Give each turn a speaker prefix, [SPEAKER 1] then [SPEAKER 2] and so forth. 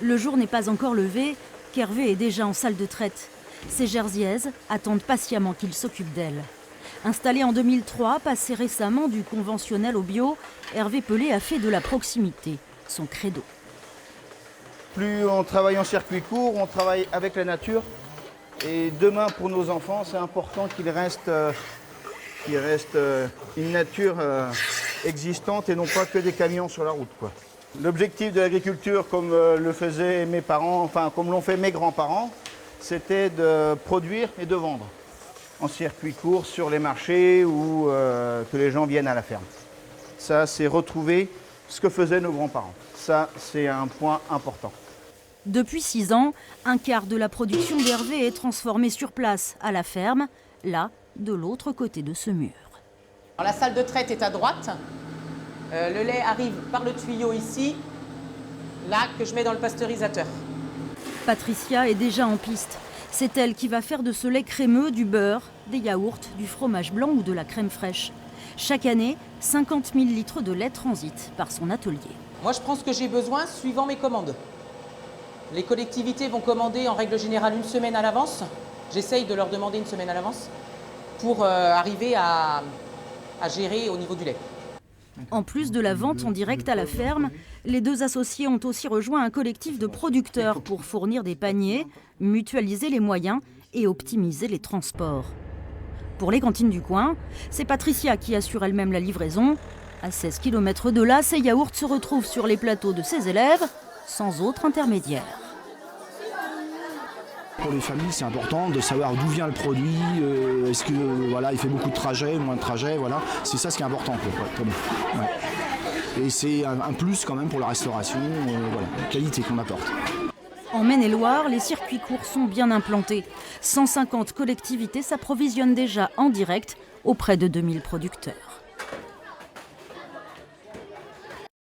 [SPEAKER 1] Le jour n'est pas encore levé qu'Hervé est déjà en salle de traite. Ses jersiaises attendent patiemment qu'il s'occupe d'elles. Installé en 2003, passé récemment du conventionnel au bio, Hervé Pelé a fait de la proximité son credo.
[SPEAKER 2] Plus on travaille en circuit court, on travaille avec la nature. Et demain, pour nos enfants, c'est important qu'il reste une nature existante et non pas que des camions sur la route, quoi. L'objectif de l'agriculture, comme le faisaient mes parents, enfin comme l'ont fait mes grands-parents, c'était de produire et de vendre en circuit court sur les marchés ou que les gens viennent à la ferme. Ça, c'est retrouver ce que faisaient nos grands-parents. Ça, c'est un point important.
[SPEAKER 1] Depuis 6 ans, un quart de la production d'Hervé est transformée sur place, à la ferme, là, de l'autre côté de ce mur.
[SPEAKER 3] Alors, la salle de traite est à droite. Le lait arrive par le tuyau ici, là, que je mets dans le pasteurisateur.
[SPEAKER 1] Patricia est déjà en piste. C'est elle qui va faire de ce lait crémeux du beurre, des yaourts, du fromage blanc ou de la crème fraîche. Chaque année, 50 000 litres de lait transitent par son atelier.
[SPEAKER 3] Moi, je prends ce que j'ai besoin suivant mes commandes. Les collectivités vont commander en règle générale une semaine à l'avance. J'essaye de leur demander une semaine à l'avance pour arriver à gérer au niveau du lait.
[SPEAKER 1] En plus de la vente en direct à la ferme, les deux associés ont aussi rejoint un collectif de producteurs pour fournir des paniers, mutualiser les moyens et optimiser les transports. Pour les cantines du coin, c'est Patricia qui assure elle-même la livraison. À 16 km de là, ces yaourts se retrouvent sur les plateaux de ses élèves, sans autre intermédiaire.
[SPEAKER 4] Pour les familles, c'est important de savoir d'où vient le produit, est-ce que voilà, il fait beaucoup de trajets, moins de trajets, voilà. C'est ça ce qui est important pour nous. Ouais. Et c'est un plus quand même pour la restauration, voilà, la qualité qu'on apporte.
[SPEAKER 1] En Maine-et-Loire, les circuits courts sont bien implantés. 150 collectivités s'approvisionnent déjà en direct auprès de 2000 producteurs.